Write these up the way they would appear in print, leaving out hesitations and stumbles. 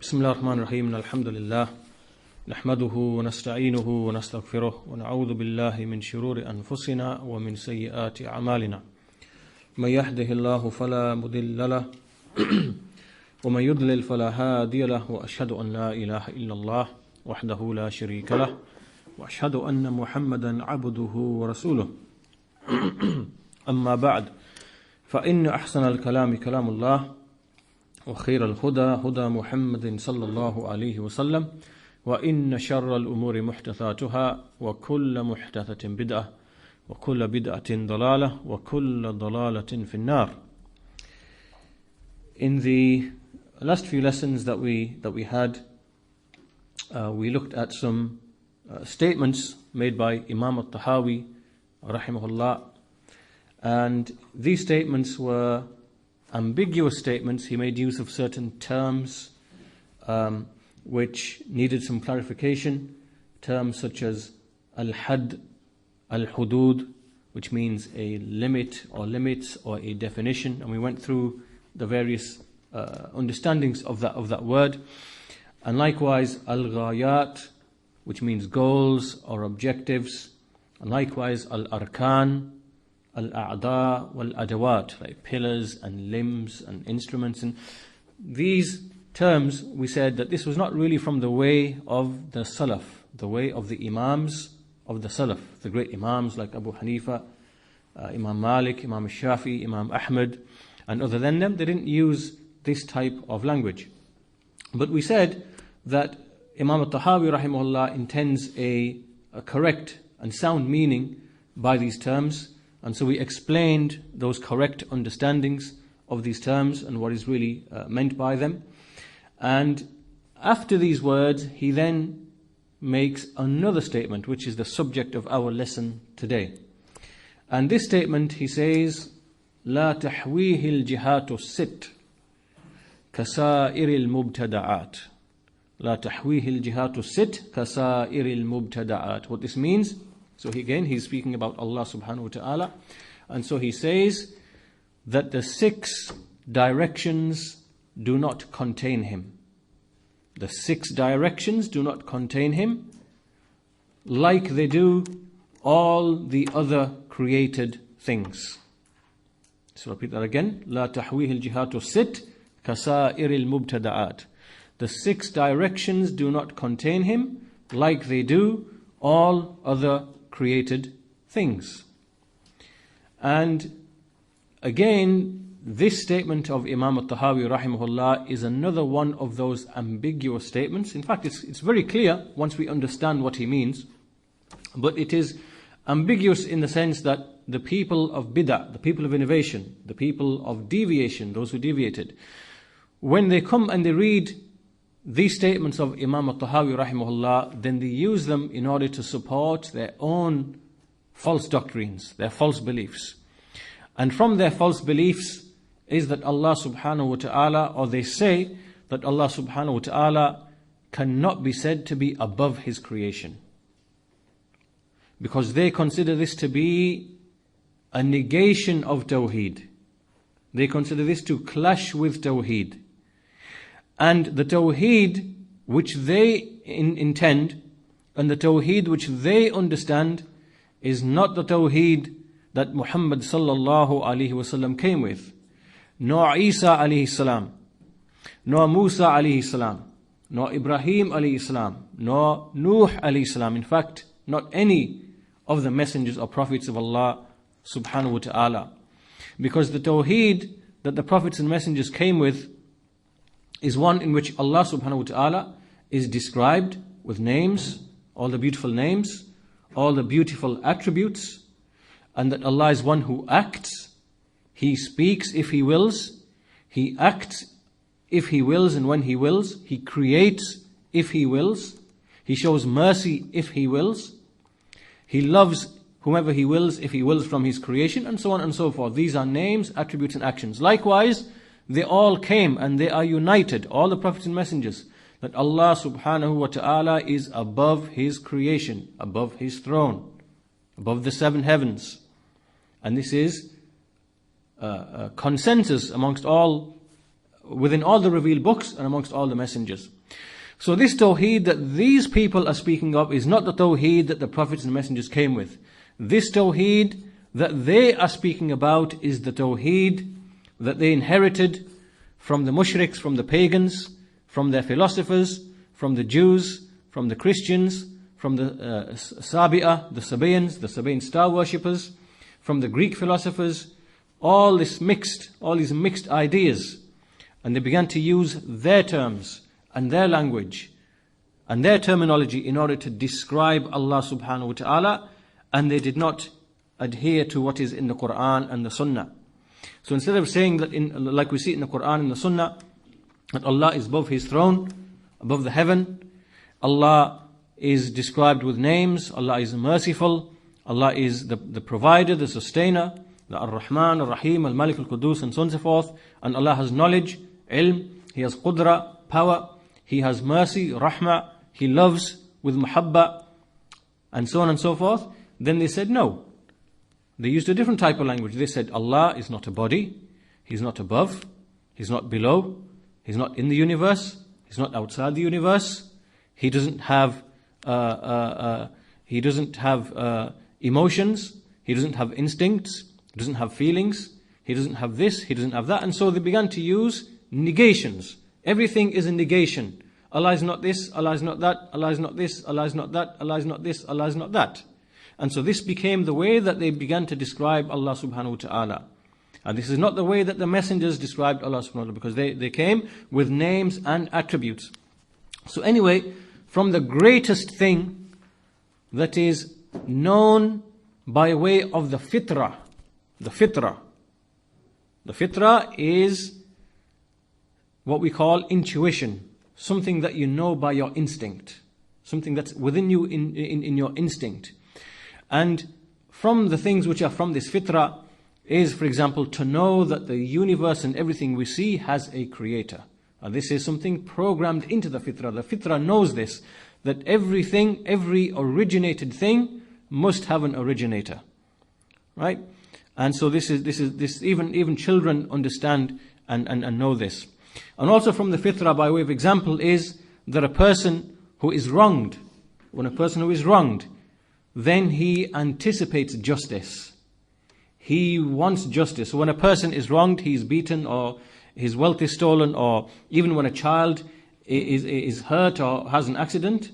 بسم الله الرحمن الرحيم الحمد لله نحمده ونستعينه ونستغفره ونعوذ بالله من شرور أنفسنا ومن سيئات أعمالنا من يهده الله فلا مضل له ومن يضلل فلا هادي له وأشهد أن لا إله إلا الله وحده لا شريك له وأشهد أن محمدا عبده ورسوله أما بعد فإن أحسن الكلام كلام الله وخير الهدى هدى محمد صلى الله عليه وسلم وإن شر الأمور محدثاتها وكل محدثة بدعة وكل بدعة ضلالة وكل ضلالة في النار. In the last few lessons that we had, we looked at some statements made by Imam al-Tahawi rahimahullah, and these statements were ambiguous statements. He made use of certain terms which needed some clarification, terms such as al-had, al-hudud, which means a limit or limits or a definition, and we went through the various understandings of that word. And likewise al-ghayat, which means goals or objectives, and likewise al-arkan, al-a'da wal-adawat, like pillars and limbs and instruments. And these terms, we said that this was not really from the way of the Salaf, the way of the Imams of the Salaf, the great Imams like Abu Hanifa, Imam Malik, Imam Shafi, Imam Ahmad, and other than them. They didn't use this type of language. But we said that Imam al-Tahawi rahimahullah intends a correct and sound meaning by these terms. And so we explained those correct understandings of these terms and what is really meant by them. And after these words, he then makes another statement, which is the subject of our lesson today. And this statement, he says, لا تحويه الجهات الست كسائر المبتدعات. لا تحويه الجهات الست كسائر المبتدعات. What this means, so he's speaking about Allah subhanahu wa ta'ala. And so he says that the 6 directions do not contain him. The 6 directions do not contain him like they do all the other created things. So repeat that again. لا تحويه الجهات الست كسائر المبتدعات. The 6 directions do not contain him like they do all other created things. And again, this statement of Imam al-Tahawi rahimahullah is another one of those ambiguous statements. In fact, it's very clear once we understand what he means, but it is ambiguous in the sense that the people of bid'ah, the people of innovation, the people of deviation, those who deviated, when they come and they read these statements of Imam al-Tahawi rahimahullah, then they use them in order to support their own false doctrines, their false beliefs. And from their false beliefs is that Allah subhanahu wa ta'ala, or they say that Allah subhanahu wa ta'ala cannot be said to be above His creation. Because they consider this to be a negation of Tawheed. They consider this to clash with Tawheed. And the Tawheed which they intend and the Tawheed which they understand is not the Tawheed that Muhammad sallallahu alaihi wasallam came with, nor Isa alayhi salam, nor Musa alayhi salam, nor Ibrahim alayhi salam, nor Nuh alayhi salam. In fact, not any of the messengers or prophets of Allah subhanahu wa ta'ala. Because the Tawheed that the prophets and messengers came with is one in which Allah subhanahu wa ta'ala is described with names, all the beautiful names, all the beautiful attributes, and that Allah is one who acts. He speaks if He wills, He acts if He wills and when He wills, He creates if He wills, He shows mercy if He wills, He loves whomever He wills if He wills from His creation, and so on and so forth. These are names, attributes and actions. Likewise, they all came and they are united, all the prophets and messengers, that Allah subhanahu wa ta'ala is above His creation, above His throne, above the 7 heavens. And this is consensus amongst all, within all the revealed books and amongst all the messengers. So this tawheed that these people are speaking of is not the tawheed that the prophets and messengers came with. This tawheed that they are speaking about is the tawheed that they inherited from the mushriks, from the pagans, from their philosophers, from the Jews, from the Christians, from the Sabi'ah, the Sabaeans, the Sabaean star worshippers, from the Greek philosophers, all these mixed ideas. And they began to use their terms and their language and their terminology in order to describe Allah subhanahu wa ta'ala, and they did not adhere to what is in the Quran and the Sunnah. So instead of saying that, like we see in the Quran and the Sunnah, that Allah is above His throne, above the heaven, Allah is described with names, Allah is merciful, Allah is the provider, the sustainer, the Ar-Rahman, Ar-Rahim, Al-Malik, Al-Qudus, and so on and so forth. And Allah has knowledge, ilm, He has qudra, power, He has mercy, rahmah, He loves with muhabba, and so on and so forth. Then they said no. They used a different type of language. They said Allah is not a body, He's not above, He's not below, He's not in the universe, He's not outside the universe, He doesn't have emotions, He doesn't have instincts, He doesn't have feelings, He doesn't have this, He doesn't have that. And so they began to use negations. Everything is a negation. Allah is not this, Allah is not that, Allah is not this, Allah is not that, Allah is not this, Allah is not that. And so this became the way that they began to describe Allah subhanahu wa ta'ala. And this is not the way that the messengers described Allah subhanahu wa ta'ala, because they came with names and attributes. So anyway, from the greatest thing that is known by way of the fitrah. The fitrah is what we call intuition. Something that you know by your instinct. Something that's within you in your instinct. And from the things which are from this fitrah is, for example, to know that the universe and everything we see has a creator. And this is something programmed into the fitrah. The fitrah knows this, that everything, every originated thing must have an originator. Right? And so this even children understand and know this. And also from the fitrah, by way of example, is that a person who is wronged, when a person who is wronged, then he anticipates justice. He wants justice. So when a person is wronged, he is beaten, or his wealth is stolen, or even when a child is hurt or has an accident,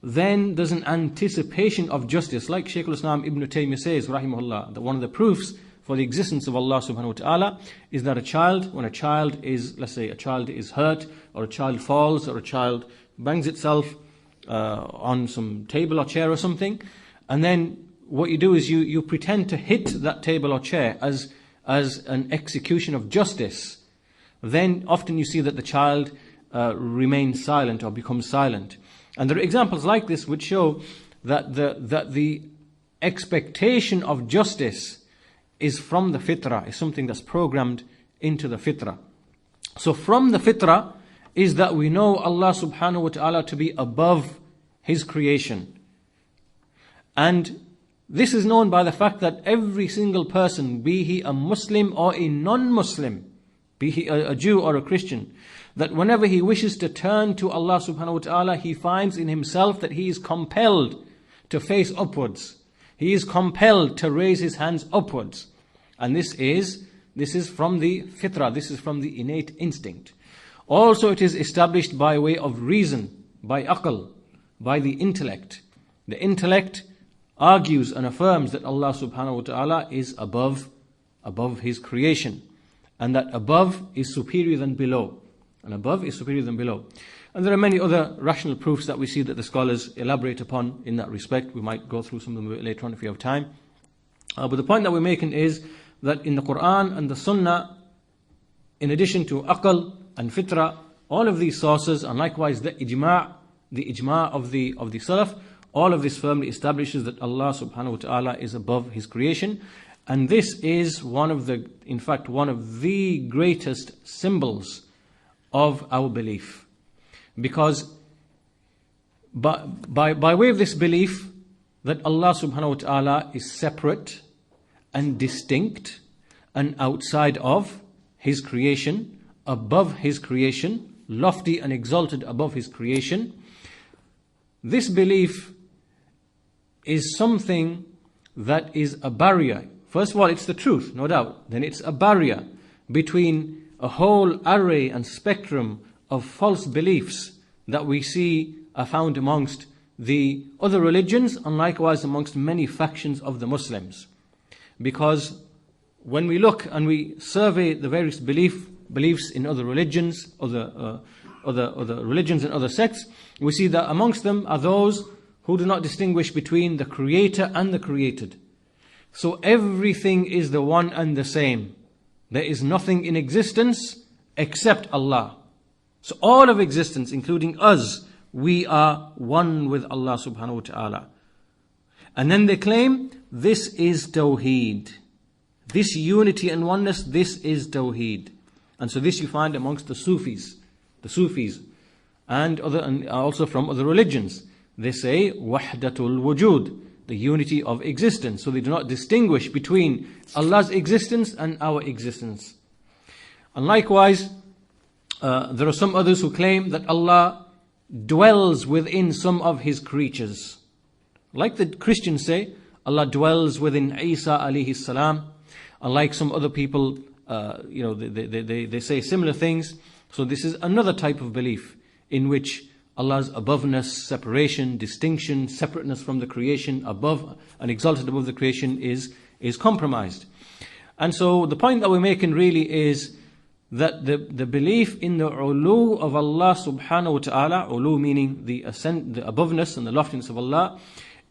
then there's an anticipation of justice. Like Shaykh al-Islam Ibn Taymiyyah says, rahimahullah, that one of the proofs for the existence of Allah subhanahu wa ta'ala is that when a child is, let's say a child is hurt, or a child falls, or a child bangs itself on some table or chair or something, and then what you do is you pretend to hit that table or chair as an execution of justice. Then often you see that the child remains silent or becomes silent. And there are examples like this which show that the expectation of justice is from the fitrah, is something that's programmed into the fitrah. So from the fitrah is that we know Allah subhanahu wa ta'ala to be above His creation. And this is known by the fact that every single person, be he a Muslim or a non-Muslim, be he a Jew or a Christian, that whenever he wishes to turn to Allah subhanahu wa ta'ala, he finds in himself that he is compelled to face upwards. He is compelled to raise his hands upwards. And this is from the fitrah, this is from the innate instinct. Also it is established by way of reason, by aql, by the intellect. The intellect argues and affirms that Allah subhanahu wa ta'ala is above His creation. And that above is superior than below. And above is superior than below. And there are many other rational proofs that we see that the scholars elaborate upon in that respect. We might go through some of them later on if we have time. But the point that we're making is that in the Quran and the Sunnah, in addition to aql and fitrah, all of these sources, and likewise the ijma' of the Salaf, all of this firmly establishes that Allah subhanahu wa ta'ala is above His creation. And this is one of the greatest symbols of our belief. Because by way of this belief that Allah subhanahu wa ta'ala is separate and distinct and outside of His creation, above His creation, lofty and exalted above His creation. This belief is something that is a barrier. First of all, it's the truth, no doubt. Then it's a barrier between a whole array and spectrum of false beliefs that we see are found amongst the other religions and likewise amongst many factions of the Muslims. Because when we look and we survey the various beliefs in other religions, other religions and other sects, we see that amongst them are those who do not distinguish between the creator and the created. So everything is the one and the same. There is nothing in existence except Allah. So all of existence, including us, we are one with Allah subhanahu wa ta'ala. And then they claim, this is Tawheed. This unity and oneness, this is Tawheed. And so this you find amongst the Sufis, and also from other religions. They say, Wahdatul Wujud, the unity of existence. So they do not distinguish between Allah's existence and our existence. And likewise, there are some others who claim that Allah dwells within some of His creatures. Like the Christians say, Allah dwells within Isa alayhi salam. Unlike some other people, they say similar things. So this is another type of belief in which Allah's aboveness, separation, distinction, separateness from the creation, above and exalted above the creation is compromised. And so the point that we're making really is that the belief in the ulu of Allah subhanahu wa ta'ala, ulu meaning the aboveness and the loftiness of Allah,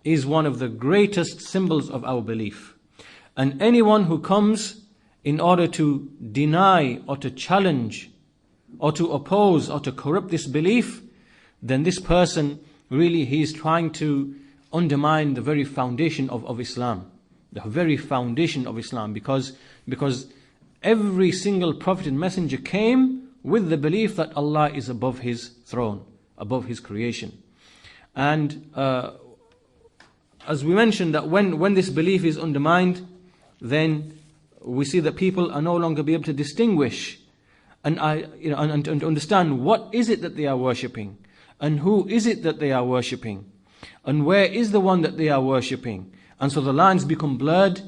is one of the greatest symbols of our belief. And anyone who comes in order to deny or to challenge or to oppose or to corrupt this belief, then this person really, he is trying to undermine the very foundation of Islam. The very foundation of Islam, because every single prophet and messenger came with the belief that Allah is above His throne, above His creation. And as we mentioned, that when this belief is undermined, then we see that people are no longer be able to distinguish and to understand what is it that they are worshipping, and who is it that they are worshipping, and where is the one that they are worshipping. And so the lines become blurred.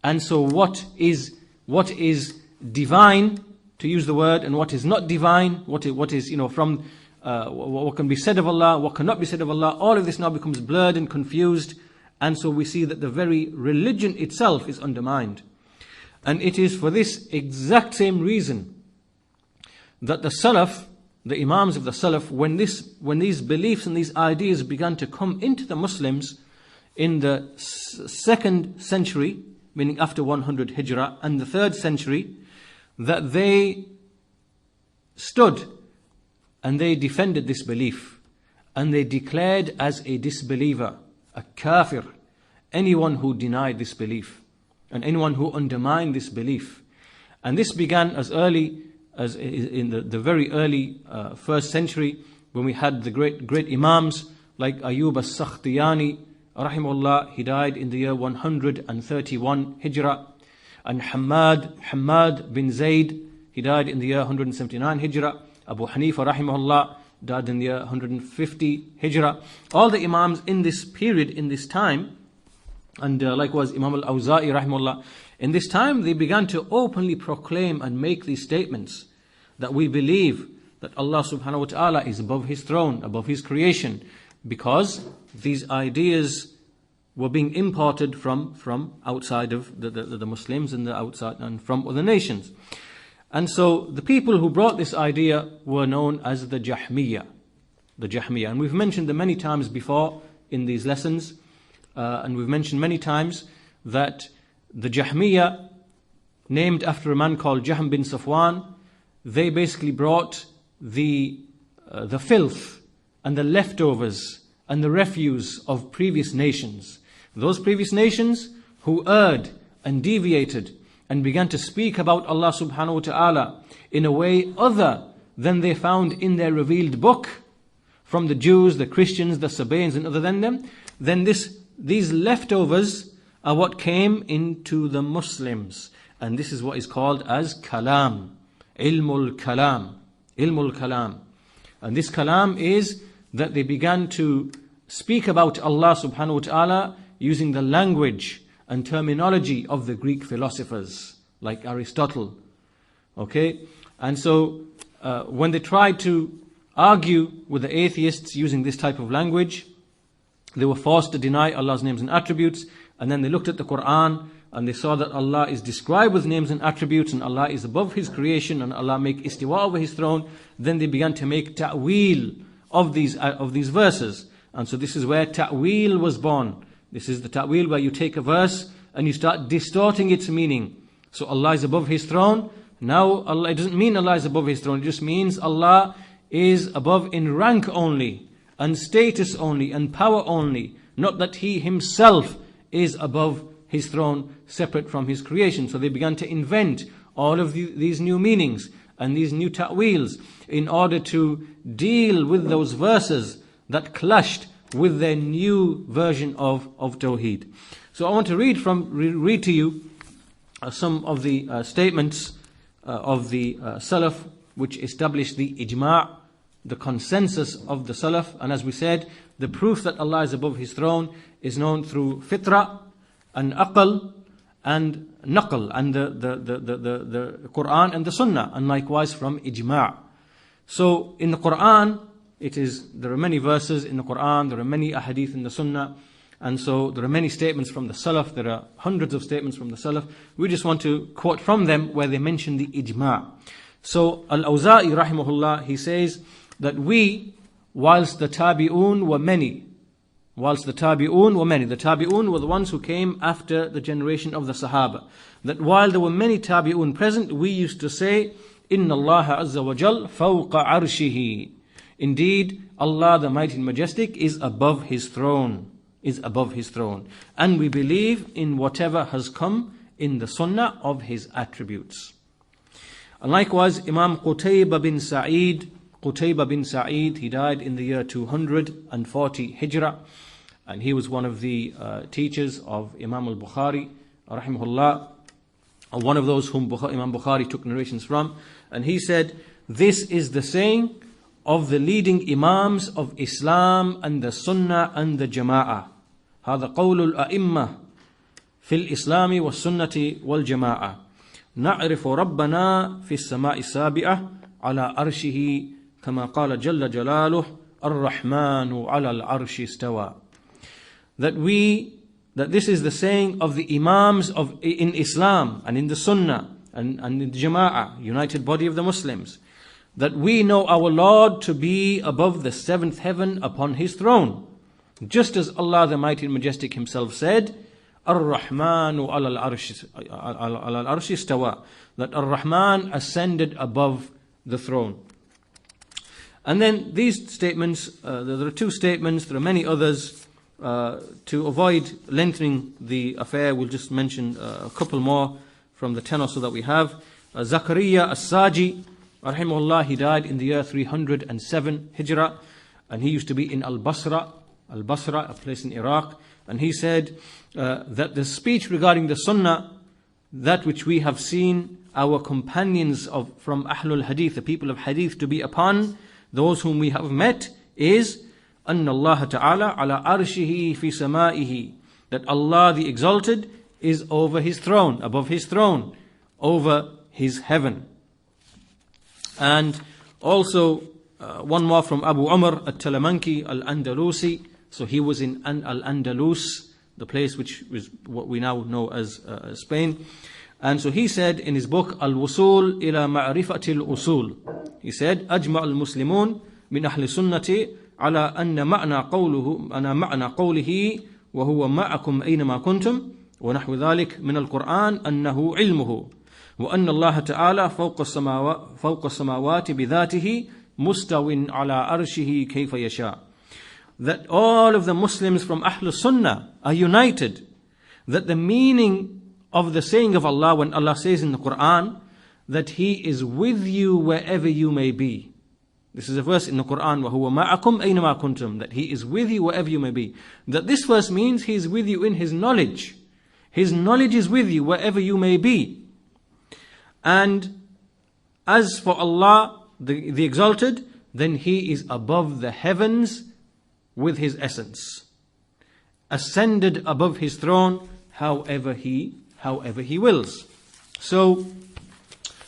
And so what is divine, to use the word, and what is not divine, what is from what can be said of Allah, what cannot be said of Allah, all of this now becomes blurred and confused. And so we see that the very religion itself is undermined. And it is for this exact same reason that the Salaf, the Imams of the Salaf, when these beliefs and these ideas began to come into the Muslims in the 2nd century, meaning after 100 Hijrah, and the 3rd century, that they stood and they defended this belief, and they declared as a disbeliever, a kafir, anyone who denied this belief and anyone who undermined this belief. And this began as early as in the very early 1st century, when we had the great Imams like Ayyub as-Sakhtiyani rahimahullah. He died in the year 131 Hijrah. And Hamad bin Zayd, he died in the year 179 Hijrah. Abu Hanifa rahimahullah died in the year 150 Hijrah. All the Imams in this period, in this time, and likewise Imam al-Awza'i rahimahullah, in this time they began to openly proclaim and make these statements that we believe that Allah subhanahu wa ta'ala is above His throne, above His creation, because these ideas were being imported from outside of the Muslims and the outside and from other nations. And so the people who brought this idea were known as the Jahmiyyah. And we've mentioned them many times before in these lessons. And we've mentioned many times that the Jahmiyyah, named after a man called Jahm bin Safwan, they basically brought the filth and the leftovers and the refuse of previous nations. Those previous nations who erred and deviated and began to speak about Allah subhanahu wa ta'ala in a way other than they found in their revealed book, from the Jews, the Christians, the Sabaeans and other than them, then these leftovers are what came into the Muslims. And this is what is called as kalam, ilmul kalam. And this kalam is that they began to speak about Allah subhanahu wa ta'ala using the language and terminology of the Greek philosophers, like Aristotle. Okay? And so, when they tried to argue with the atheists using this type of language, they were forced to deny Allah's names and attributes, and then they looked at the Quran and they saw that Allah is described with names and attributes and Allah is above His creation and Allah make istiwa over His throne. Then they began to make ta'weel of these verses. And so this is where ta'weel was born. This is the ta'weel where you take a verse and you start distorting its meaning. So Allah is above His throne. Now Allah, it doesn't mean Allah is above His throne. It just means Allah is above in rank only, and status only, and power only. Not that He Himself is above His throne, separate from His creation. So they began to invent all of these new meanings and these new ta'weels in order to deal with those verses that clashed with their new version of Tawheed. So I want to read to you some of the statements of the Salaf, which established the ijma', the consensus of the Salaf. And as we said, the proof that Allah is above His throne is known through fitra and aql and naql, and the Quran and the Sunnah, and likewise from ijma'. So in the Quran, there are many verses in the Quran, there are many ahadith in the Sunnah, and so there are many statements from the Salaf, there are hundreds of statements from the Salaf. We just want to quote from them where they mention the ijma'. So Al-Awza'i rahimahullah, he says that whilst the tabi'un were many, the tabi'un were the ones who came after the generation of the Sahaba, that while there were many tabi'un present, we used to say, Inna Allah azza wa jal fawqa arshihi. Indeed, Allah the Mighty and Majestic is above His throne, and we believe in whatever has come in the Sunnah of His attributes. And likewise, Imam Qutaybah bin Sa'id, he died in the year 240 Hijrah, and he was one of the teachers of Imam al-Bukhari rahimahullah, one of those whom Imam Bukhari took narrations from. And he said, this is the saying of the leading Imams of Islam and the Sunnah and the Jama'ah. هذا قول الأئمة في الإسلام والسنة والجماعة. نعرف ربنا في السماء السابعة على أرشه كما قال جل جلاله الرحمن على العرش استوى. That this is the saying of the Imams in Islam and in the Sunnah and in the Jama'ah, united body of the Muslims, that we know our Lord to be above the seventh heaven upon His throne, just as Allah the Mighty and Majestic Himself said, Ar-Rahmanu ala al-arshi istawa, that Ar-Rahman ascended above the throne. And then these statements, there are two statements, there are many others. To avoid lengthening the affair, we'll just mention a couple more from the 10 or so that we have. Zakaria as-Saji, rahimahullah, he died in the year 307 Hijrah, and he used to be in Al-Basra, a place in Iraq. And he said that the speech regarding the Sunnah, that which we have seen our companions from Ahlul Hadith, the people of Hadith, to be upon, those whom we have met, is أن الله تعالى على أرشه في سمائه, that Allah the Exalted is over His throne, above His throne, over His heaven. And also one more from Abu Umar al-Talamanki al-Andalusi. So he was in Al-Andalus, the place which is what we now know as Spain. And so he said in his book Al-Wusul ila Ma'rifati al-Usul, he said, أجمع المسلمون من أهل السنة على أن معنى قوله وهو معكم أينما كنتم ونحو ذلك من القرآن أنه علمه وأن الله تعالى فوق السماوات بذاته مستو على عرشه كيف يشاء. That all of the Muslims from Ahlul Sunnah are united, that the meaning of the saying of Allah when Allah says in the Quran that He is with you wherever you may be. This is a verse in the Quran, وَهُوَ مَعَكُمْ أَيْنَمَا كُنْتُمْ, that He is with you wherever you may be. That this verse means He is with you in His knowledge. His knowledge is with you wherever you may be. And as for Allah, the Exalted, then He is above the heavens with His essence, ascended above His throne however He wills. So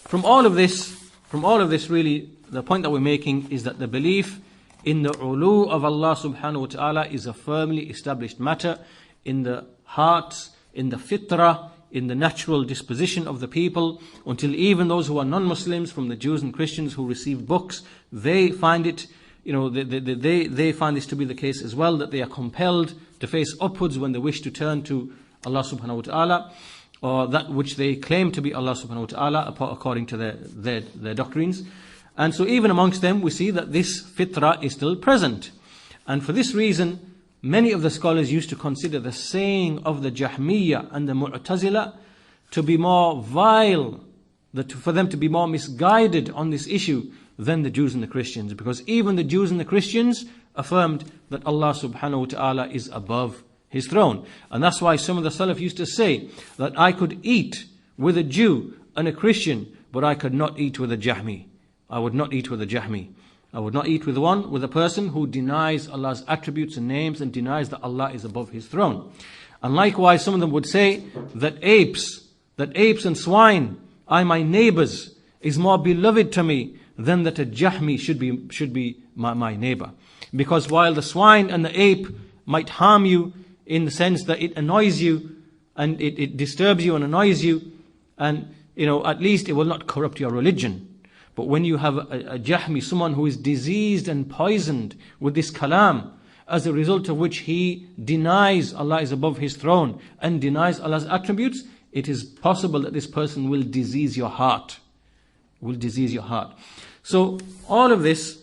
from all of this really, the point that we're making is that the belief in the ulu of Allah subhanahu wa ta'ala is a firmly established matter in the hearts, in the fitrah, in the natural disposition of the people, until even those who are non-Muslims, from the Jews and Christians who received books, they find it, they find this to be the case as well, that they are compelled to face upwards when they wish to turn to Allah subhanahu wa ta'ala, or that which they claim to be Allah subhanahu wa ta'ala according to their doctrines. And so even amongst them we see that this fitrah is still present. And for this reason, many of the scholars used to consider the saying of the Jahmiyyah and the Mu'tazila to be more vile, for them to be more misguided on this issue than the Jews and the Christians. Because even the Jews and the Christians affirmed that Allah subhanahu wa ta'ala is above His throne. And that's why some of the Salaf used to say that I could eat with a Jew and a Christian, but I could not eat with a Jahmi. I would not eat with a Jahmi. I would not eat with a person who denies Allah's attributes and names and denies that Allah is above His throne. And likewise, some of them would say that apes and swine are my neighbors, is more beloved to me than that a Jahmi should be my neighbor. Because while the swine and the ape might harm you in the sense that it annoys you and it disturbs you and annoys you, and at least it will not corrupt your religion. But when you have a Jahmi, someone who is diseased and poisoned with this kalam, as a result of which he denies Allah is above His throne and denies Allah's attributes, it is possible that this person will disease your heart. So all of this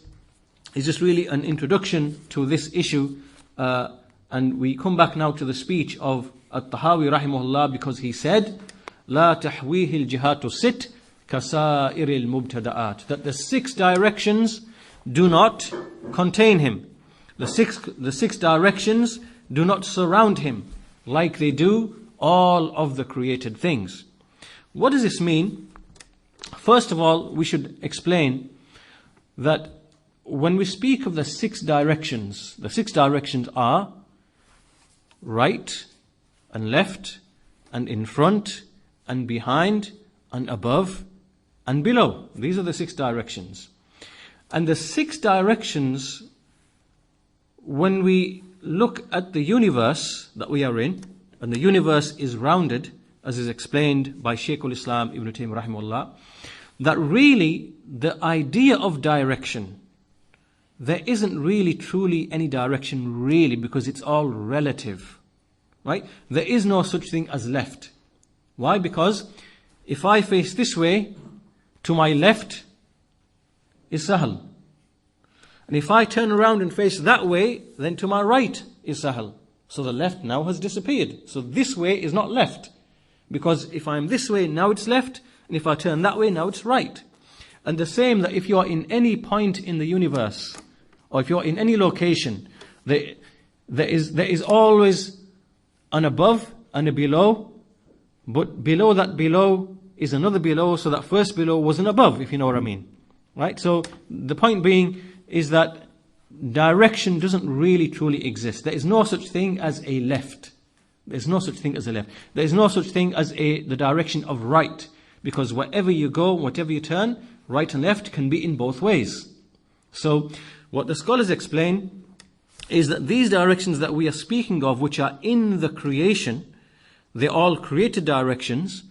is just really an introduction to this issue. And we come back now to the speech of At-Tahawi rahimahullah, because he said, لا تحويه الجهات الست كسائر المبتدآت, that the 6 directions do not contain him. The six directions do not surround him like they do all of the created things. What does this mean? First of all, we should explain that when we speak of the 6 directions, the 6 directions are right and left and in front and behind and above and below. These are the 6 directions. And the 6 directions, when we look at the universe that we are in, and the universe is rounded, as is explained by Shaykh al-Islam Ibn Taymiyyah rahimahullah, that really the idea of direction, there isn't really truly any direction really, because it's all relative, right? There is no such thing as left. Why? Because if I face this way, to my left is Sahel. And if I turn around and face that way, then to my right is Sahel. So the left now has disappeared. So this way is not left. Because if I'm this way, now it's left. And if I turn that way, now it's right. And the same that if you're in any point in the universe, or if you're in any location, there is always an above and a below. But below that below is another below, so that first below was an above, if you know what I mean. Right? So the point being is that direction doesn't really truly exist. There is no such thing as a left. There's no such thing as a left. There is no such thing as the direction of right. Because wherever you go, whatever you turn, right and left can be in both ways. So what the scholars explain is that these directions that we are speaking of, which are in the creation, they're all created directions.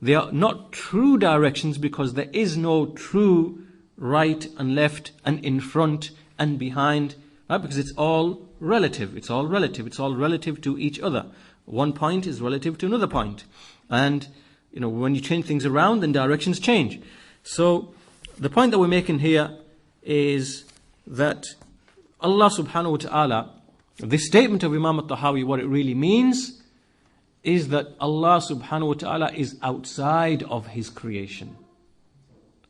They are not true directions, because there is no true right and left and in front and behind, right? Because it's all relative. It's all relative to each other. One point is relative to another point. And, when you change things around, then directions change. So, the point that we're making here is that Allah subhanahu wa ta'ala, this statement of Imam At-Tahawi, what it really means is that Allah subhanahu wa ta'ala is outside of His creation.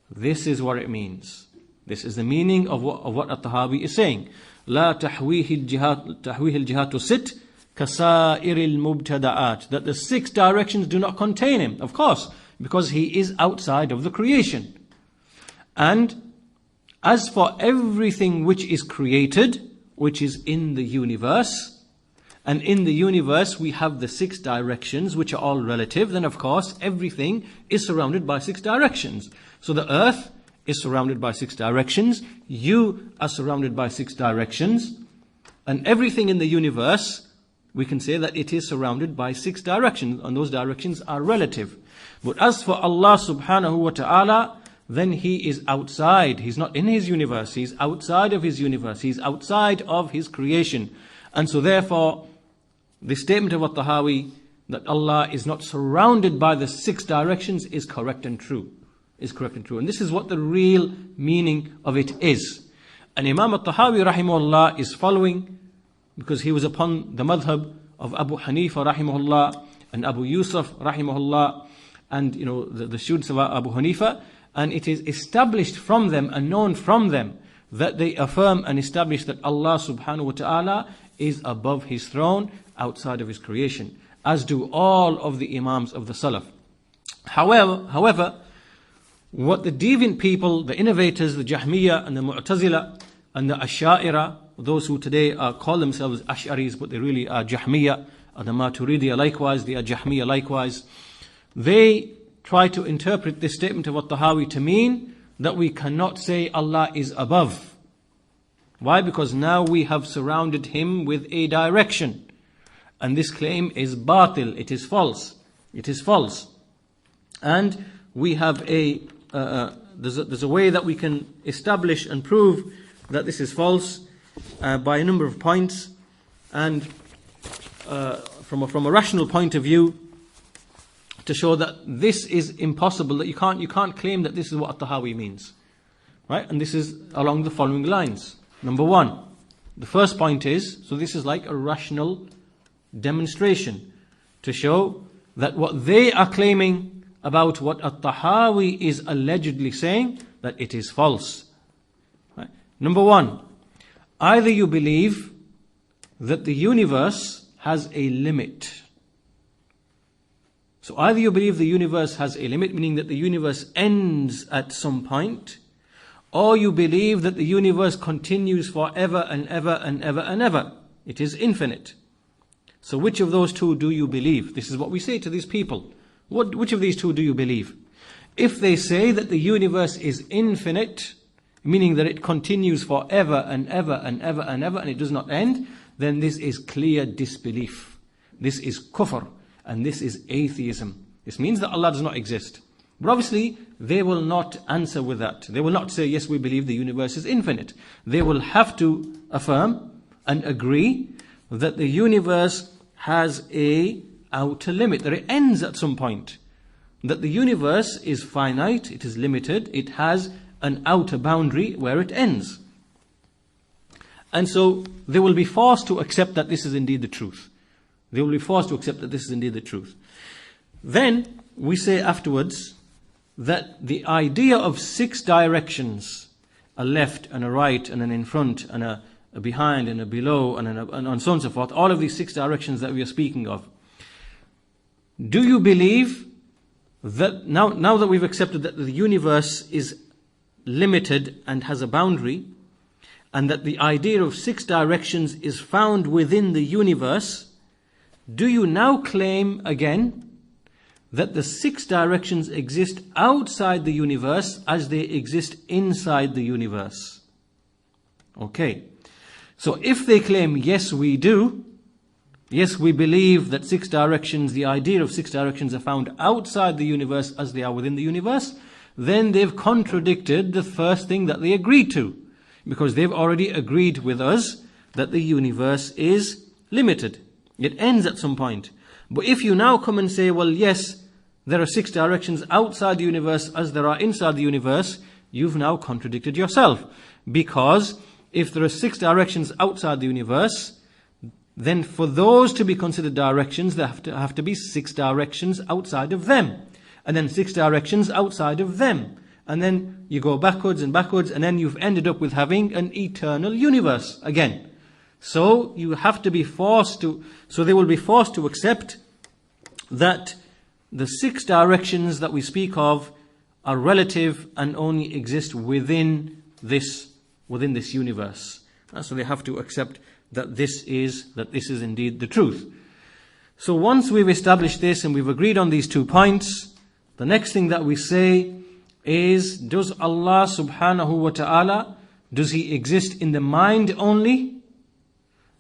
This is what it means. This is the meaning of what At-Tahawi is saying. لا تحويه الجهات الست كسائر المبتدآت, that the 6 directions do not contain Him. Of course, because He is outside of the creation. And as for everything which is created, which is in the universe, and in the universe we have the 6 directions which are all relative, then of course everything is surrounded by 6 directions. So the earth is surrounded by 6 directions, you are surrounded by 6 directions, and everything in the universe, we can say that it is surrounded by 6 directions, and those directions are relative. But as for Allah subhanahu wa ta'ala, then He is outside. He's not in His universe. He's outside of His universe. He's outside of His creation. And so therefore, the statement of At-Tahaawi that Allah is not surrounded by the 6 directions is correct and true. And this is what the real meaning of it is. And Imam At-Tahaawi rahimahullah is following, because he was upon the madhab of Abu Hanifa rahimahullah and Abu Yusuf rahimahullah, and the students of Abu Hanifa. And it is established from them and known from them that they affirm and establish that Allah subhanahu wa ta'ala is above His throne, outside of His creation, as do all of the Imams of the Salaf. However, what the deviant people, the innovators, the Jahmiyyah and the Mu'tazila and the Ash'a'ira, those who today call themselves Ash'aris but they really are Jahmiyyah, and the Maturidiyya likewise, they are Jahmiyyah likewise, they try to interpret this statement of At-Tahaawi to mean that we cannot say Allah is above. Why? Because now we have surrounded Him with a direction. And this claim is batil, it is false. It is false. And we have there's a way that we can establish and prove that this is false by a number of points. And from a rational point of view, to show that this is impossible, that you can't claim that this is what At-Tahaawi means. Right? And this is along the following lines. Number 1, the first point is, so this is like a rational demonstration to show that what they are claiming about what At-Tahaawi is allegedly saying, that it is false. Right? Number 1, either you believe that the universe has a limit. So either you believe the universe has a limit, meaning that the universe ends at some point, or you believe that the universe continues forever and ever and ever and ever. It is infinite. So which of those two do you believe? This is what we say to these people. Which of these two do you believe? If they say that the universe is infinite, meaning that it continues forever and ever and ever and ever and it does not end, then this is clear disbelief. This is kufr. And this is atheism. This means that Allah does not exist. But obviously, they will not answer with that. They will not say, yes, we believe the universe is infinite. They will have to affirm and agree that the universe has a outer limit, that it ends at some point. That the universe is finite, it is limited, it has an outer boundary where it ends. And so, they will be forced to accept that this is indeed the truth. They will be forced to accept that this is indeed the truth. Then we say afterwards that the idea of 6 directions, a left and a right and an in front and a behind and a below and so on and so forth, all of these 6 directions that we are speaking of. Do you believe that now that we've accepted that the universe is limited and has a boundary, and that the idea of 6 directions is found within the universe, do you now claim again that the 6 directions exist outside the universe as they exist inside the universe? Okay. So if they claim, yes, we do, yes, we believe that 6 directions, the idea of 6 directions are found outside the universe as they are within the universe, then they've contradicted the first thing that they agreed to. Because they've already agreed with us that the universe is limited. It ends at some point. But if you now come and say, well, yes, there are 6 directions outside the universe as there are inside the universe, you've now contradicted yourself. Because if there are 6 directions outside the universe, then for those to be considered directions, there have to be 6 directions outside of them. And then 6 directions outside of them. And then you go backwards, and then you've ended up with having an eternal universe again. So you have to be forced to, so they will be forced to accept that the 6 directions that we speak of are relative and only exist within this universe. So they have to accept that this is indeed the truth. So once we've established this and we've agreed on these 2 points, the next thing that we say is, does Allah subhanahu wa ta'ala, does He exist in the mind only?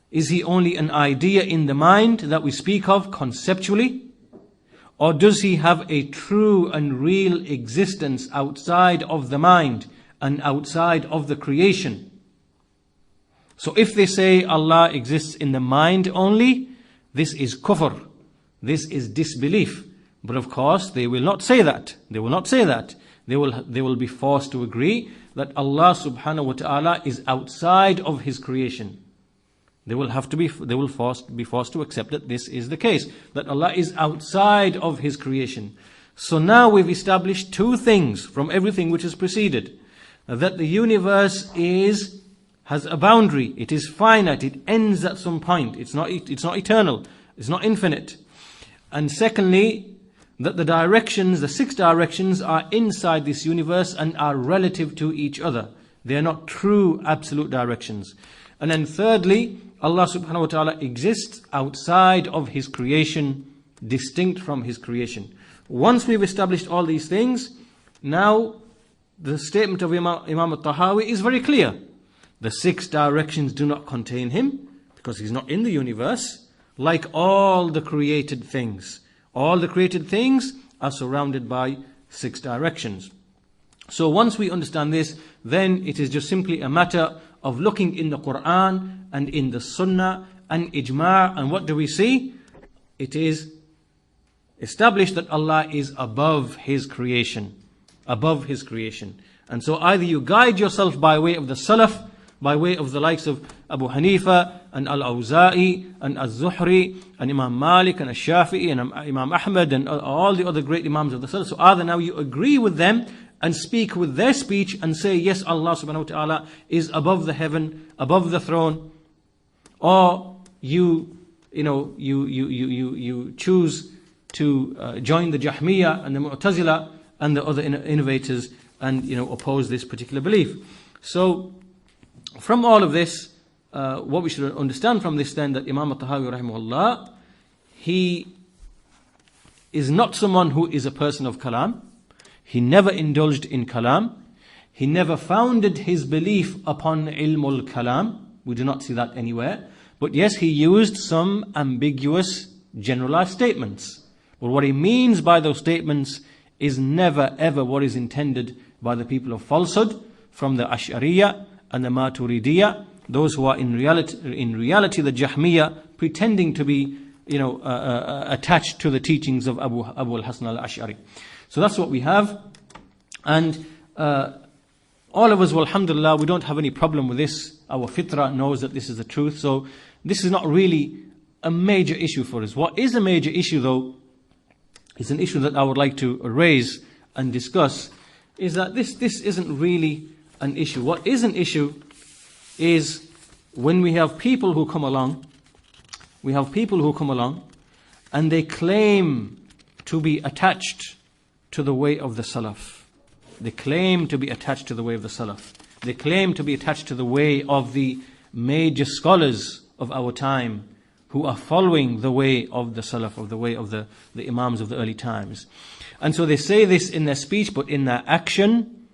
Is He only an idea in the mind that we speak of conceptually? Or does He have a true and real existence outside of the mind and outside of the creation? So if they say Allah exists in the mind only, this is kufr, this is disbelief. But of course they will not say that. They will not say that. They will be forced to agree that Allah subhanahu wa ta'ala is outside of His creation. They will be forced to accept that this is the case, that Allah is outside of His creation. So now we've established 2 things from everything which has preceded. That the universe has a boundary, it is finite, it ends at some point, it's not eternal, it's not infinite. And secondly, that the 6 directions are inside this universe and are relative to each other. They are not true absolute directions. And then thirdly, Allah subhanahu wa ta'ala exists outside of His creation, distinct from His creation. Once we've established all these things, now the statement of Imam al-Tahawi is very clear. The 6 directions do not contain Him, because He's not in the universe, like all the created things. All the created things are surrounded by 6 directions. So once we understand this, then it is just simply a matter of looking in the Quran and in the Sunnah and Ijma', and what do we see? It is established that Allah is above His creation. Above His creation. And so either you guide yourself by way of the Salaf, by way of the likes of Abu Hanifa and Al-Awza'i and Al-Zuhri and Imam Malik and Al-Shafi'i and Imam Ahmad and all the other great Imams of the Salaf. So either now you agree with them and speak with their speech and say, yes, Allah subhanahu wa ta'ala is above the heaven, above the throne, or you choose to join the Jahmiyyah and the Mu'tazila and the other innovators and oppose this particular belief. So from all of this, what we should understand from this then, that Imam al-Tahawi rahimahullah, he is not someone who is a person of kalam. He never indulged in kalam. He never founded his belief upon ilmul kalam. We do not see that anywhere. But yes, he used some ambiguous generalized statements. But what he means by those statements is never ever what is intended by the people of falsehood, from the Ash'ariyah and the Maturidiyah, those who are in reality the Jahmiyyah, pretending to be attached to the teachings of Abu al-Hasan al-Ash'ari. So that's what we have. And all of us, alhamdulillah, we don't have any problem with this. Our fitrah knows that this is the truth. So this is not really a major issue for us. What is a major issue though, is an issue that I would like to raise and discuss, is that this isn't really an issue. What is an issue is when we have people who come along, and they claim to be attached to the way of the Salaf. They claim to be attached to the way of the Salaf. They claim to be attached to the way of the major scholars of our time who are following the way of the Salaf, of the way of the Imams of the early times. And so they say this in their speech, but in their action,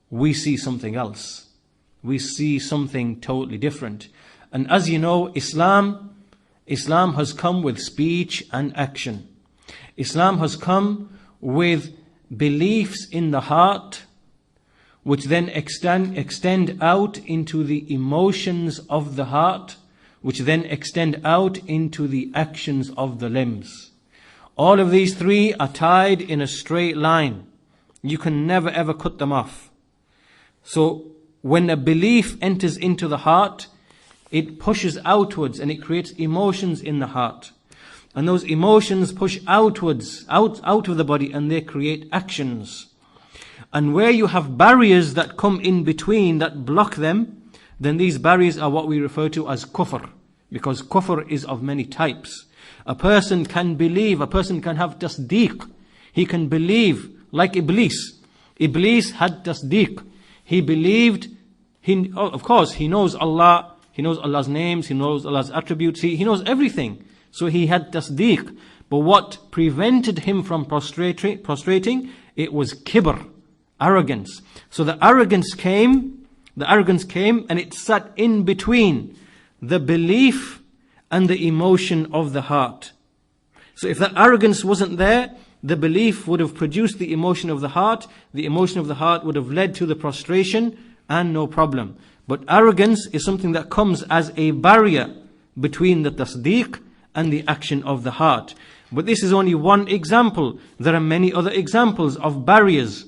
we see something else. We see something totally different. And as you know, Islam has come with speech and action. Islam has come with beliefs in the heart, which then extend out into the emotions of the heart, which then extend out into the actions of the limbs. All of these 3 are tied in a straight line. You can never ever cut them off. So when a belief enters into the heart, it pushes outwards and it creates emotions in the heart. And those emotions push outwards, out of the body, and they create actions. And where you have barriers that come in between, that block them, then these barriers are what we refer to as kufr. Because kufr is of many types. A person can believe, a person can have tasdeeq. He can believe, like Iblis. Iblis had tasdeeq. He believed Of course, he knows Allah, he knows Allah's names, he knows Allah's attributes, he knows everything. So he had tasdeeq. But what prevented him from prostrating, it was kibr, arrogance. So the arrogance came and it sat in between the belief and the emotion of the heart. So if that arrogance wasn't there, the belief would have produced the emotion of the heart would have led to the prostration, and no problem. But arrogance is something that comes as a barrier between the tasdeeq and the action of the heart. But this is only one example. There are many other examples of barriers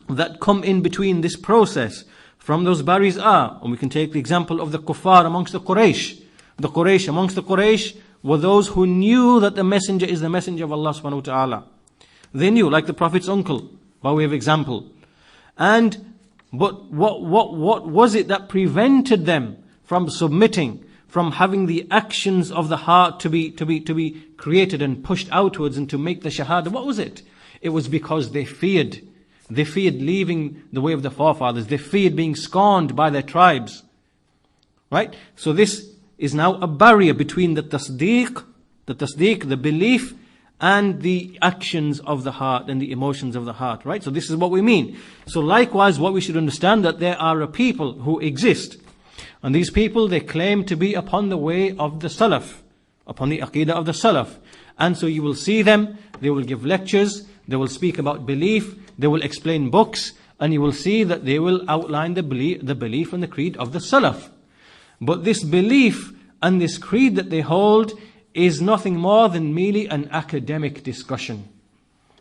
that come in between this process. From those barriers and we can take the example of the kuffar amongst the Quraysh. The Quraysh amongst the Quraysh were those who knew that the messenger is the messenger of Allah subhanahu wa ta'ala. They knew, like the Prophet's uncle, by way of example. But what was it that prevented them from submitting, from having the actions of the heart to be created and pushed outwards and to make the shahada? What was it? It was because they feared. They feared leaving the way of the forefathers. They feared being scorned by their tribes. Right? So this is now a barrier between the tasdeeq, the belief, and the actions of the heart and the emotions of the heart. Right? So this is what we mean. So likewise, what we should understand, that there are a people who exist. And these people, they claim to be upon the way of the Salaf, upon the Aqeedah of the Salaf. And so you will see them, they will give lectures, they will speak about belief, they will explain books, and you will see that they will outline the belief and the creed of the Salaf. But this belief and this creed that they hold is nothing more than merely an academic discussion.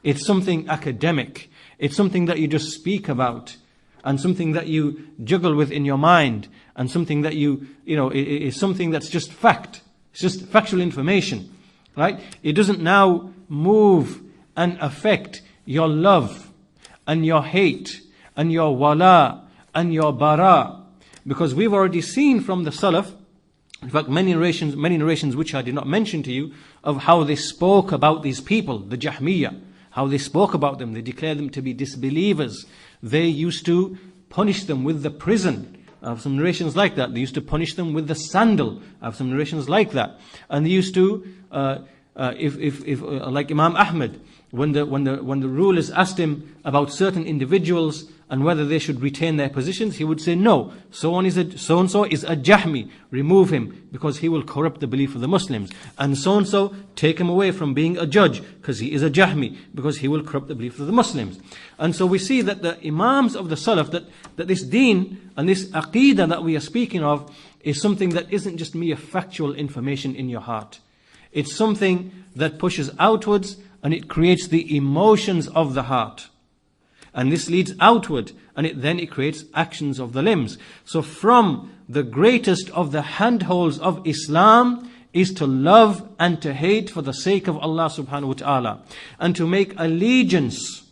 It's something academic. It's something that you just speak about, and something that you juggle with in your mind, and something that is something that's just fact. It's just factual information, right? It doesn't now move and affect your love and your hate and your wala and your bara. Because we've already seen from the Salaf, in fact many narrations which I did not mention to you, of how they spoke about these people, the Jahmiyyah, how they spoke about them. They declared them to be disbelievers. They used to punish them with the prison. I have some narrations like that. They used to punish them with the sandal. I have some narrations like that. And they used to, like Imam Ahmad, when the rulers asked him about certain individuals and whether they should retain their positions, he would say, no, so-and-so is a Jahmi, remove him, because he will corrupt the belief of the Muslims. And so-and-so, take him away from being a judge, because he is a Jahmi, because he will corrupt the belief of the Muslims. And so we see that the Imams of the Salaf, that this deen and this Aqeedah that we are speaking of is something that isn't just mere factual information in your heart. It's something that pushes outwards and it creates the emotions of the heart. And this leads outward, and it creates actions of the limbs. So from the greatest of the handholds of Islam is to love and to hate for the sake of Allah subhanahu wa ta'ala. And to make allegiance,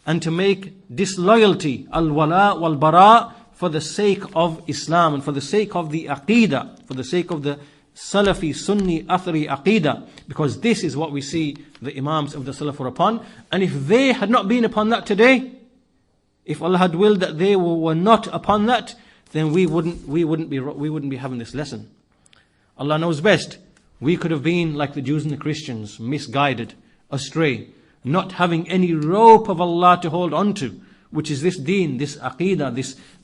and to make disloyalty, al-wala wal-bara, for the sake of Islam and for the sake of the Aqeedah, for the sake of the Salafi, Sunni, Athari, Aqeedah, because this is what we see the Imams of the Salaf were upon. And if they had not been upon that today, if Allah had willed that they were not upon that, then we wouldn't be having this lesson. Allah knows best. We could have been like the Jews and the Christians, misguided, astray, not having any rope of Allah to hold on to, which is this deen, this Aqeedah,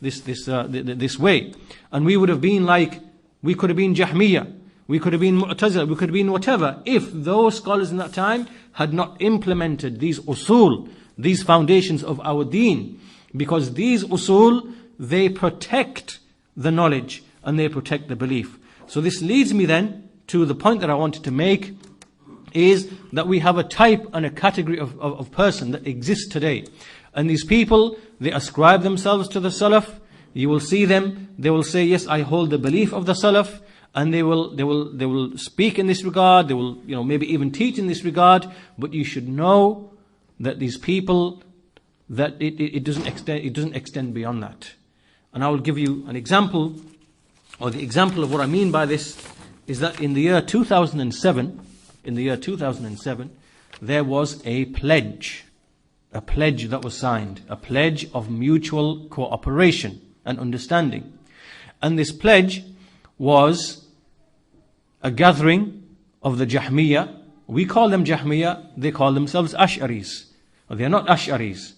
this way. And we would have been like, we could have been Jahmiyyah, we could have been Mu'tazila, we could have been whatever, if those scholars in that time had not implemented these usul, these foundations of our deen. Because these usul, they protect the knowledge and they protect the belief. So this leads me then to the point that I wanted to make, is that we have a type and a category of person that exists today. And these people, they ascribe themselves to the Salaf. You will see them, they will say, yes, I hold the belief of the Salaf, and they will speak in this regard, they will maybe even teach in this regard, but you should know that these people, that it doesn't extend beyond that. And I will give you an example, or the example of what I mean by this is that in the year 2007, there was a pledge a pledge that was signed, a pledge of mutual cooperation and understanding. And this pledge was a gathering of the Jahmiyyah. We call them Jahmiyyah, they call themselves Ash'aris. They are not Ash'aris.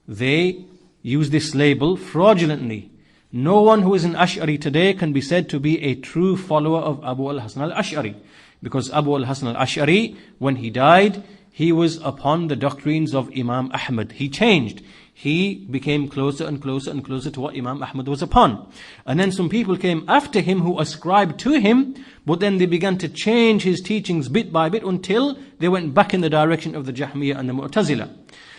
They use this label fraudulently. No one who is an Ash'ari today can be said to be a true follower of Abu al-Hasan al-Ash'ari. Because Abu al-Hasan al-Ash'ari, when he died, he was upon the doctrines of Imam Ahmad. He changed. He became closer and closer and closer to what Imam Ahmad was upon. And then some people came after him who ascribed to him, but then they began to change his teachings bit by bit until they went back in the direction of the Jahmiyyah and the Mu'tazila.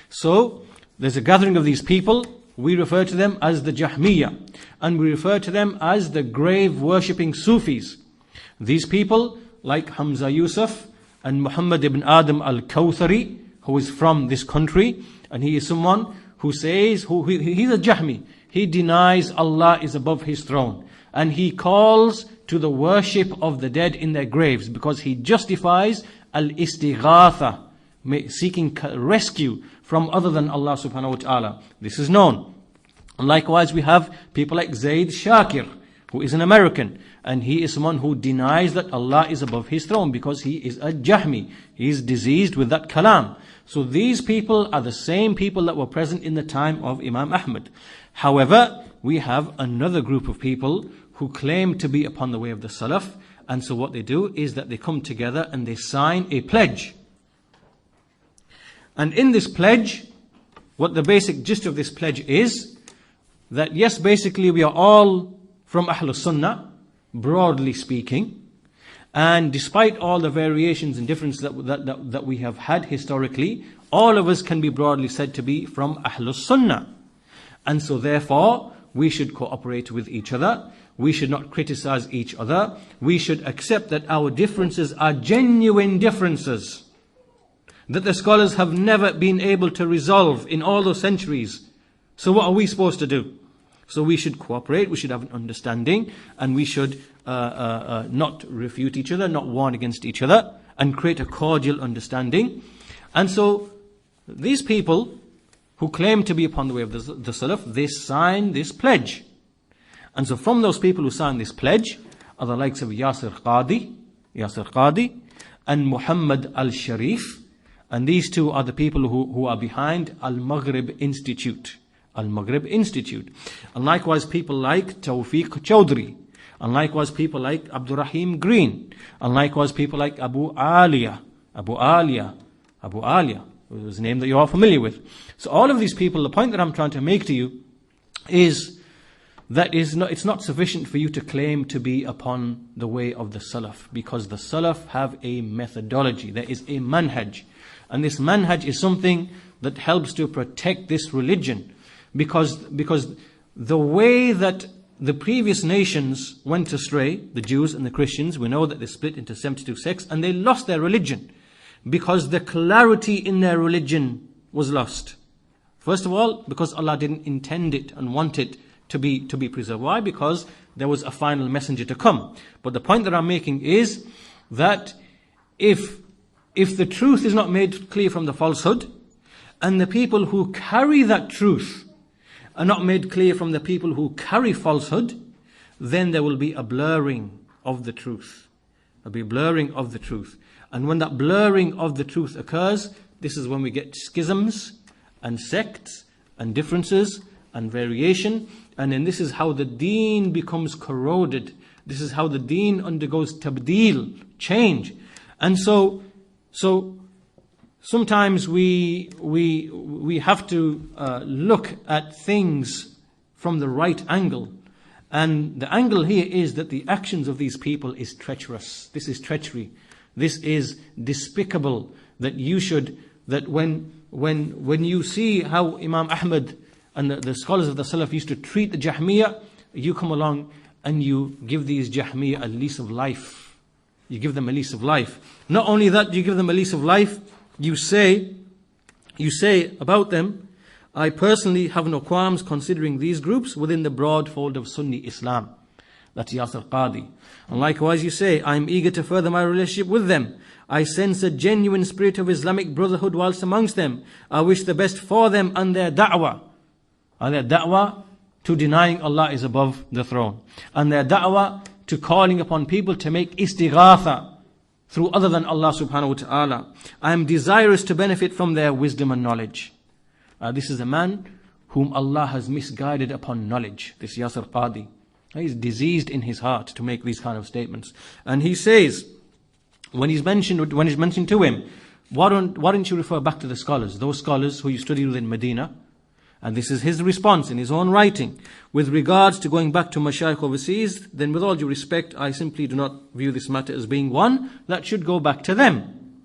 So, there's a gathering of these people. We refer to them as the Jahmiyyah. And we refer to them as the grave worshipping Sufis. These people, like Hamza Yusuf and Muhammad ibn Adam al-Kawthari, who is from this country, and he is someone who says, he's a Jahmi. He denies Allah is above his throne. And he calls to the worship of the dead in their graves because he justifies al-istighatha, seeking rescue from other than Allah subhanahu wa ta'ala. This is known. And likewise we have people like Zayd Shakir, who is an American. And he is someone who denies that Allah is above his throne because he is a Jahmi. He is diseased with that kalam. So these people are the same people that were present in the time of Imam Ahmad. However, we have another group of people who claim to be upon the way of the Salaf. And so what they do is that they come together and they sign a pledge. And in this pledge, what the basic gist of this pledge is, that yes, basically we are all from Ahlus Sunnah, broadly speaking. And despite all the variations and differences that we have had historically, all of us can be broadly said to be from Ahlus Sunnah. And so therefore, we should cooperate with each other. We should not criticize each other. We should accept that our differences are genuine differences that the scholars have never been able to resolve in all those centuries. So what are we supposed to do? So we should cooperate, we should have an understanding, and we should not refute each other, not warn against each other, and create a cordial understanding. And so these people who claim to be upon the way of the Salaf, they sign this pledge. And so from those people who sign this pledge are the likes of Yasir Qadi and Muhammad al-Sharif. And these two are the people who are behind Al-Maghrib Institute. Al-Maghrib Institute. And likewise people like Tawfiq Chowdhury. And likewise people like Abdurrahim Green. And likewise people like Abu Iyaad whose name that you are familiar with. So all of these people, the point that I'm trying to make to you is that it's not sufficient for you to claim to be upon the way of the Salaf, because the Salaf have a methodology. There is a manhaj. And this manhaj is something that helps to protect this religion. Because the way that the previous nations went astray, the Jews and the Christians, we know that they split into 72 sects and they lost their religion. Because the clarity in their religion was lost. First of all, because Allah didn't intend it and want it to be preserved. Why? Because there was a final messenger to come. But the point that I'm making is that if the truth is not made clear from the falsehood, and the people who carry that truth are not made clear from the people who carry falsehood, then there will be a blurring of the truth. There'll be a blurring of the truth. And when that blurring of the truth occurs, this is when we get schisms and sects and differences and variation. And then this is how the deen becomes corroded. This is how the deen undergoes tabdeel, change. And so sometimes we have to look at things from the right angle. And the angle here is that the actions of these people is treacherous. This is treachery. This is despicable. That when you see how Imam Ahmad and the scholars of the Salaf used to treat the Jahmiyyah, you come along and you give these Jahmiyyah a lease of life. You give them a lease of life. Not only that, you give them a lease of life, you say about them, I personally have no qualms considering these groups within the broad fold of Sunni Islam. That's Yasir Qadi. And likewise you say, I am eager to further my relationship with them. I sense a genuine spirit of Islamic brotherhood whilst amongst them. I wish the best for them and their da'wah. And their da'wah to denying Allah is above the throne. And their da'wah to calling upon people to make istighatha through other than Allah subhanahu wa ta'ala. I am desirous to benefit from their wisdom and knowledge. This is a man whom Allah has misguided upon knowledge. This Yasir Qadi. He's diseased in his heart to make these kind of statements. And he says, when he's mentioned to him, why don't you refer back to the scholars, those scholars who you studied with in Medina? And this is his response in his own writing. With regards to going back to Mashaykh overseas, then with all due respect, I simply do not view this matter as being one that should go back to them.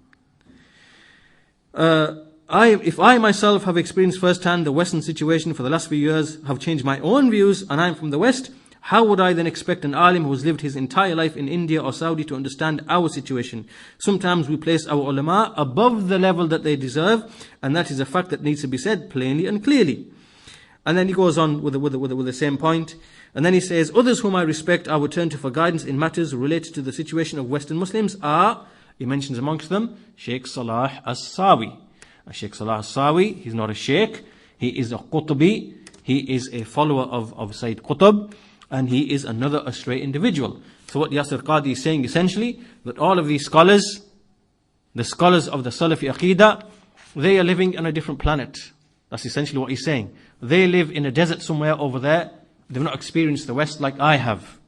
If I myself have experienced firsthand the Western situation for the last few years, have changed my own views, and I am from the West, how would I then expect an alim who has lived his entire life in India or Saudi to understand our situation? Sometimes we place our ulama above the level that they deserve, and that is a fact that needs to be said plainly and clearly. And then he goes on with the same point. And then he says, others whom I respect, I would turn to for guidance in matters related to the situation of Western Muslims are, he mentions amongst them, Shaykh Saalih As-Sawi. Shaykh Saalih As-Sawi, he's not a sheikh, he is a Qutbi, he is a follower of Sayyid Qutb, and he is another astray individual. So what Yasir Qadi is saying essentially, that all of these scholars, the scholars of the Salafi Aqeedah, they are living on a different planet. That's essentially what he's saying. They live in a desert somewhere over there. They've not experienced the West like I have.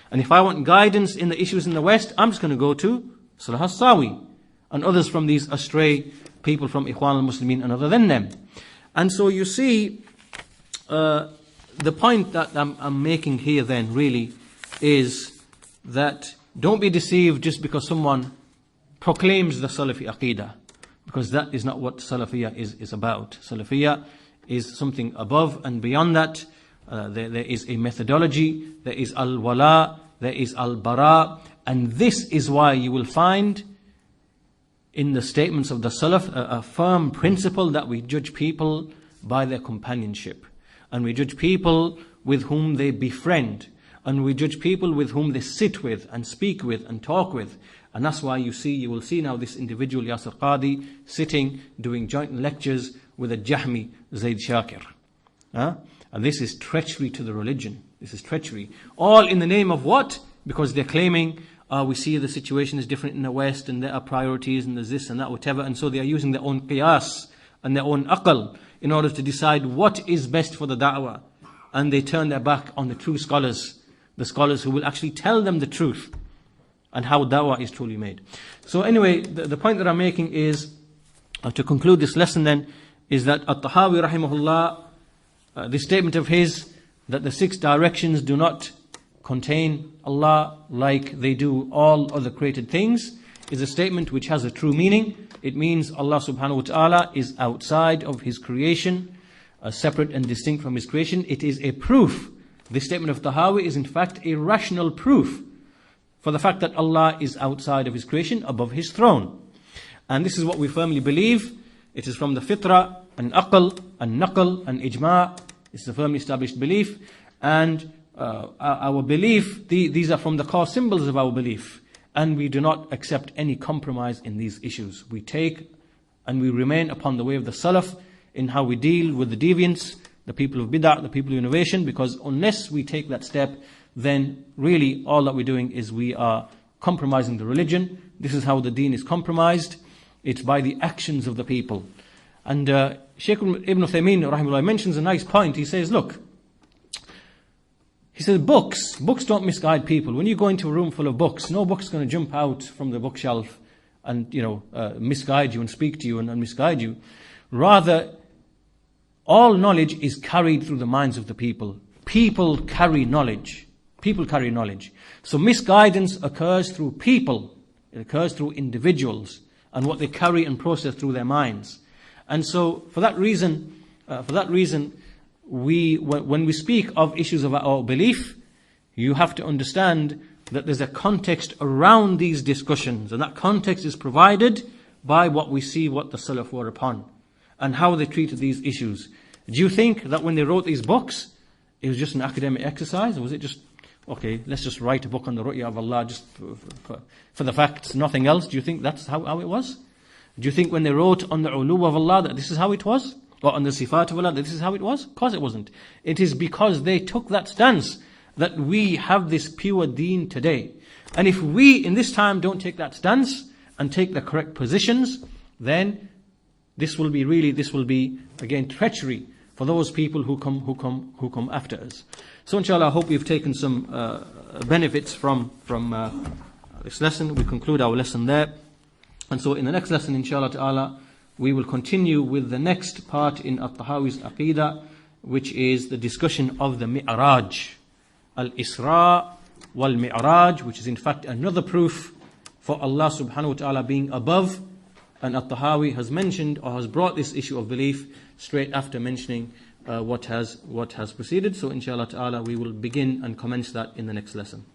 And if I want guidance in the issues in the West, I'm just going to go to Saalih As-Sawi and others from these astray people from Ikhwan al-Muslimin and other than them. And so you see, the point that I'm making here then really is that don't be deceived just because someone proclaims the Salafi Aqeedah, because that is not what Salafiyah is about. Salafiyah is something above and beyond that. There is a methodology, there is al-wala, there is al-bara, and this is why you will find in the statements of the Salaf a firm principle that we judge people by their companionship. And we judge people with whom they befriend. And we judge people with whom they sit with and speak with and talk with. And that's why you will see now this individual Yasir Qadi sitting, doing joint lectures with a Jahmi Zayd Shakir. And this is treachery to the religion. This is treachery. All in the name of what? Because they're claiming, we see the situation is different in the West and there are priorities and there's this and that, whatever. And so they are using their own qiyas and their own aql in order to decide what is best for the da'wah. And they turn their back on the true scholars, the scholars who will actually tell them the truth and how da'wah is truly made. So anyway, the point that I'm making is, to conclude this lesson then, is that At-Tahawi rahimahullah, this statement of his, that the 6 directions do not contain Allah like they do all other created things, is a statement which has a true meaning. It means Allah subhanahu wa ta'ala is outside of His creation, separate and distinct from His creation. It is a proof. This statement of Tahawi is in fact a rational proof for the fact that Allah is outside of His creation, above His throne. And this is what we firmly believe. It is from the fitrah, and aql, and naql, and ijma'. It's a firmly established belief. And our belief, these are from the core symbols of our belief. And we do not accept any compromise in these issues. We take and we remain upon the way of the Salaf in how we deal with the deviants, the people of bid'ah, the people of innovation, because unless we take that step, then really all that we're doing is we are compromising the religion. This is how the deen is compromised. It's by the actions of the people. And Shaykh Ibn Uthaymeen rahimahullah mentions a nice point. He says, look, he says books don't misguide people. When you go into a room full of books, no book's going to jump out from the bookshelf and misguide you and speak to you and misguide you. Rather, all knowledge is carried through the minds of the people. People carry knowledge. People carry knowledge. So misguidance occurs through people. It occurs through individuals and what they carry and process through their minds. And so, for that reason, when we speak of issues of our belief, you have to understand that there's a context around these discussions, and that context is provided by what we see, what the Salaf were upon, and how they treated these issues. Do you think that when they wrote these books, it was just an academic exercise, or was it just okay, let's just write a book on the ru'ya of Allah just for the facts, nothing else. Do you think that's how it was? Do you think when they wrote on the ulu of Allah that this is how it was? Or on the sifat of Allah that this is how it was? Of course it wasn't. It is because they took that stance that we have this pure deen today. And if we in this time don't take that stance and take the correct positions, then this will be again treachery for those people who come after us. So inshallah, I hope we've taken some benefits from this lesson. We conclude our lesson there. And so in the next lesson, inshallah ta'ala, we will continue with the next part in At-Tahawiy's Aqeedah, which is the discussion of the Mi'raj. Al-Isra wal-Mi'raj, which is in fact another proof for Allah subhanahu wa ta'ala being above. And At-Tahawi has mentioned or has brought this issue of belief straight after mentioning what has preceded. So inshallah ta'ala we will begin and commence that in the next lesson.